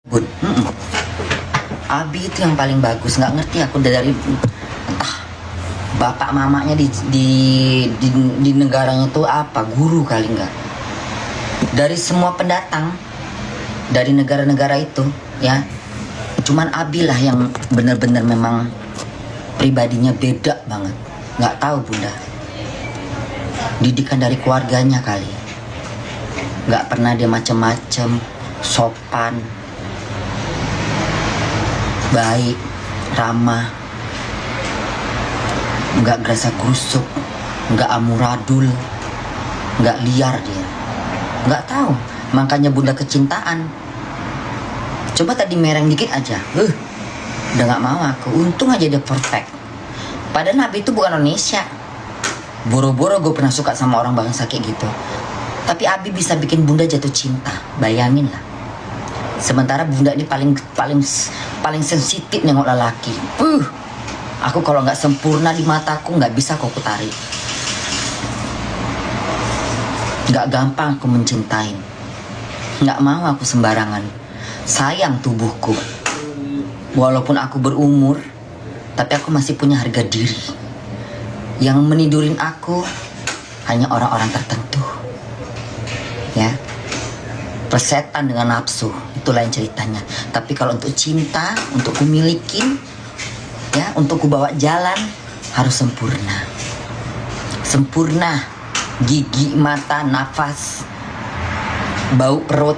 Bun, Abi itu yang paling bagus. Nggak ngerti aku dari entah bapak mamanya di negaranya itu apa, guru kali nggak. Dari semua pendatang dari negara-negara itu ya, cuman Abi lah yang benar-benar memang pribadinya beda banget. Nggak tahu Bunda, didikan dari keluarganya kali. Nggak pernah dia macem-macem, sopan, baik, ramah, nggak gerasa gerusuk, nggak amuradul, nggak liar dia. Nggak tahu, makanya Bunda kecintaan. Coba tadi mereng dikit aja, udah nggak mau aku. Untung aja dia perfect. Padahal Nabi itu bukan Indonesia. Boro-boro gue pernah suka sama orang bangsa kayak gitu. Tapi Abi bisa bikin Bunda jatuh cinta, bayangin lah. Sementara Bunda ini paling sensitif nengok lelaki. Aku kalau nggak sempurna di mataku nggak bisa kau tarik. Nggak gampang aku mencintai. Nggak mau aku sembarangan. Sayang tubuhku. Walaupun aku berumur, tapi aku masih punya harga diri. Yang menidurin aku hanya orang-orang tertentu. Ya. Persetan dengan nafsu, itu lain ceritanya. Tapi kalau untuk cinta, untuk ku milikin, ya, untuk ku bawa jalan, harus sempurna. Sempurna, gigi, mata, nafas, bau perut,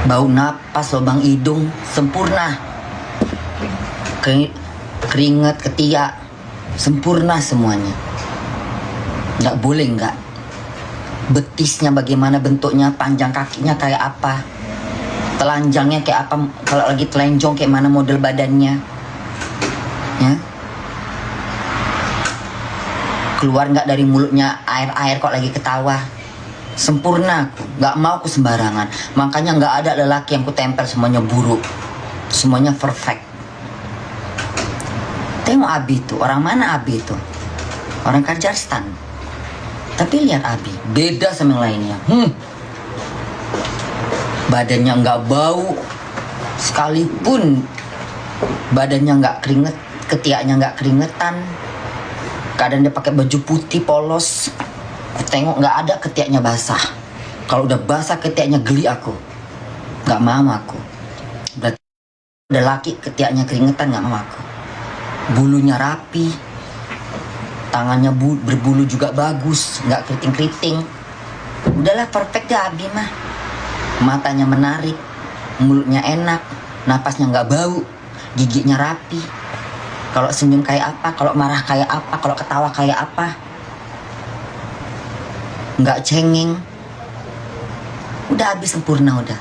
bau napas, lubang hidung, sempurna. Keringat, ketiak, sempurna semuanya. Nggak boleh nggak. Betisnya bagaimana bentuknya, panjang kakinya kayak apa, telanjangnya kayak apa, kalau lagi telenjong kayak mana model badannya, ya. Keluar nggak dari mulutnya air-air kok lagi ketawa. Sempurna aku, nggak mau aku sembarangan. Makanya nggak ada lelaki yang ku tempel semuanya buruk, semuanya perfect. Tengok Abi itu, orang mana Abi itu? Orang Kazakhstan. Tapi lihat Abi, beda sama yang lainnya. Badannya nggak bau, sekalipun badannya nggak keringet, ketiaknya nggak keringetan. Kadang dia pakai baju putih polos, aku tengok nggak ada ketiaknya basah. Kalau udah basah ketiaknya geli aku, nggak mau aku. Berarti ada laki ketiaknya keringetan, nggak mau aku. Bulunya rapi, tangannya berbulu juga bagus, nggak keriting-keriting. Udahlah perfect dah Abi mah. Matanya menarik, mulutnya enak, napasnya nggak bau, giginya rapi. Kalau senyum kayak apa, kalau marah kayak apa, kalau ketawa kayak apa, nggak cengeng. Udah Abi sempurna udah.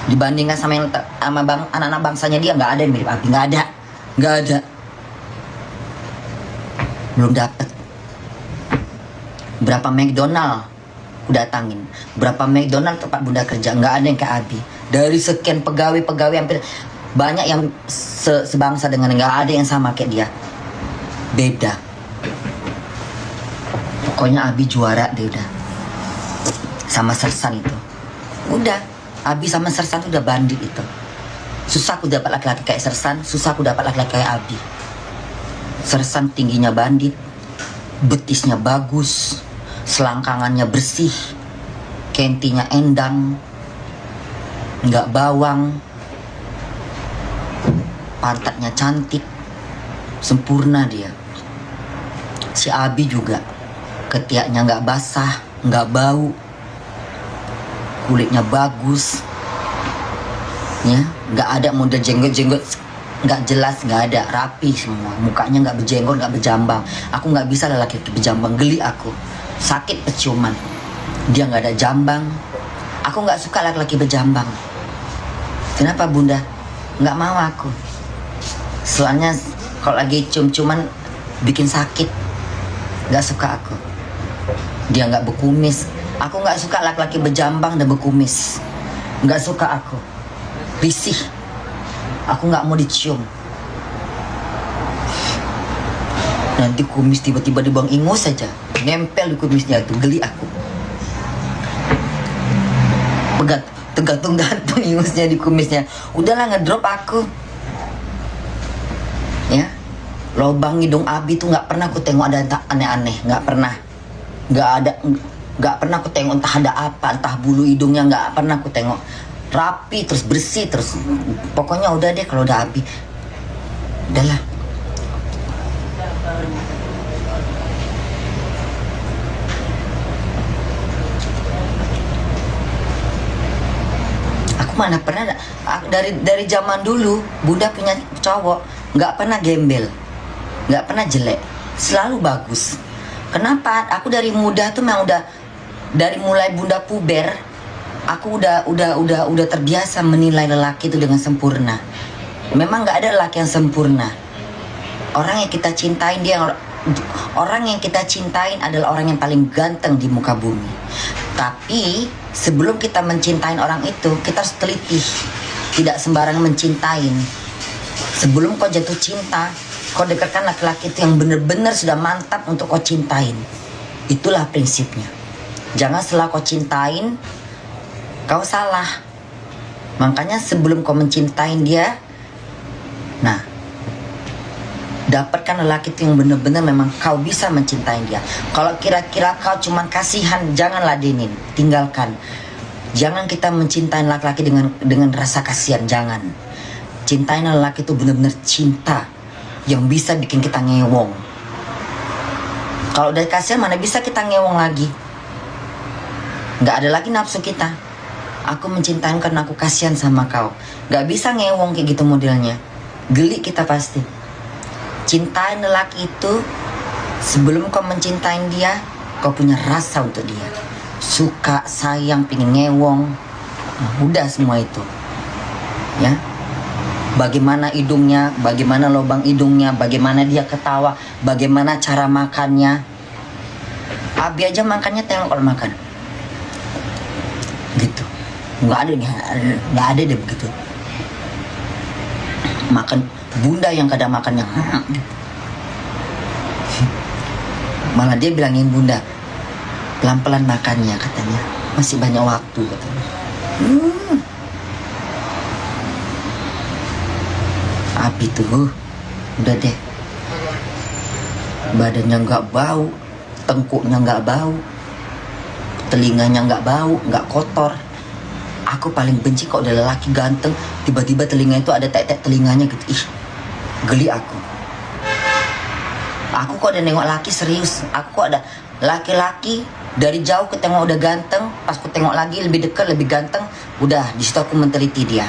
Dibandingkan sama yang anak-anak bangsanya dia, nggak ada yang mirip Abi, nggak ada. Belum dapet. Berapa McDonald ku datangin, berapa McDonald tempat Bunda kerja, nggak ada yang kayak Abi. Dari sekian pegawai hampir banyak yang sebangsa dengan, nggak ada yang sama kayak dia. Beda. Pokoknya Abi juara deh udah. Sama Sersan itu. Udah, Abi sama Sersan udah bandit itu. Susah aku dapat laki-laki kayak Sersan, susah aku dapat laki-laki kayak Abi. Sersan tingginya bandit, betisnya bagus, selangkangannya bersih, kentinya endang, nggak bawang, pantatnya cantik, sempurna dia. Si Abi juga, ketiaknya nggak basah, nggak bau, kulitnya bagus, ya, nggak ada model jenggot-jenggot. Nggak jelas, nggak ada, rapi semua. Mukanya nggak berjenggot, nggak berjambang. Aku nggak bisa lelaki berjambang, geli aku. Sakit peciuman. Dia nggak ada jambang. Aku nggak suka laki-laki berjambang. Kenapa Bunda? Nggak mau aku. Soalnya kalau lagi cium-ciuman bikin sakit. Nggak suka aku. Dia nggak berkumis. Aku nggak suka laki-laki berjambang dan berkumis. Nggak suka aku. Risih. Aku nggak mau dicium. Nanti kumis tiba-tiba dibuang ingus saja, nempel di kumisnya itu, geli aku. Pegat tergantung-gantung ingusnya di kumisnya. Udahlah, ngedrop aku. Ya, lubang hidung Abi tuh nggak pernah aku tengok ada aneh-aneh, nggak pernah. Nggak pernah aku tengok entah ada apa, entah bulu hidungnya nggak pernah aku tengok. Rapi terus, bersih terus. Pokoknya udah deh kalau udah Abi. Udahlah. Mana pernah dari zaman dulu Bunda punya cowok nggak pernah gembel, nggak pernah jelek, selalu bagus. Kenapa? Aku dari muda tuh memang udah, dari mulai Bunda puber, aku udah terbiasa menilai lelaki itu dengan sempurna. Memang nggak ada lelaki yang sempurna. Orang yang kita cintain orang yang kita cintain adalah orang yang paling ganteng di muka bumi. Tapi sebelum kita mencintain orang itu, kita harus teliti. Tidak sembarangan mencintain. Sebelum kau jatuh cinta, kau dekatkan laki-laki itu yang benar-benar sudah mantap untuk kau cintain. Itulah prinsipnya. Jangan setelah kau cintain, kau salah. Makanya sebelum kau mencintain dia, dapatkan lelaki itu yang benar-benar memang kau bisa mencintai dia. Kalau kira-kira kau cuman kasihan, jangan ladenin, tinggalkan. Jangan kita mencintai laki-laki dengan rasa kasihan, jangan. Cintain lelaki itu benar-benar cinta yang bisa bikin kita ngewong. Kalau udah kasihan, mana bisa kita ngewong lagi? Nggak ada lagi nafsu kita. Aku mencintai karena aku kasihan sama kau. Nggak bisa ngewong kayak gitu modelnya. Geli kita pasti. Cintain lelaki itu sebelum kau mencintain dia, kau punya rasa untuk dia, suka, sayang, pingin ngewong. Udah semua itu, ya. Bagaimana hidungnya, bagaimana lubang hidungnya, bagaimana dia ketawa, bagaimana cara makannya. Abi aja makannya tengok kalau makan, gitu. Nggak ada deh begitu. Makan. Bunda yang kadang makan yang malah dia bilangin Bunda, pelan-pelan makannya katanya, masih banyak waktu katanya. Api tuh udah deh, badannya nggak bau, tengkuknya nggak bau, telinganya nggak bau, nggak kotor. Aku paling benci kok ada lelaki ganteng tiba-tiba telinga itu ada tek-tek telinganya gitu. Ih, geli aku. Aku kok ada nengok laki serius. Aku kok ada laki-laki dari jauh ketengok udah ganteng, pas aku tengok lagi lebih dekat lebih ganteng, udah di situ aku menteliti dia.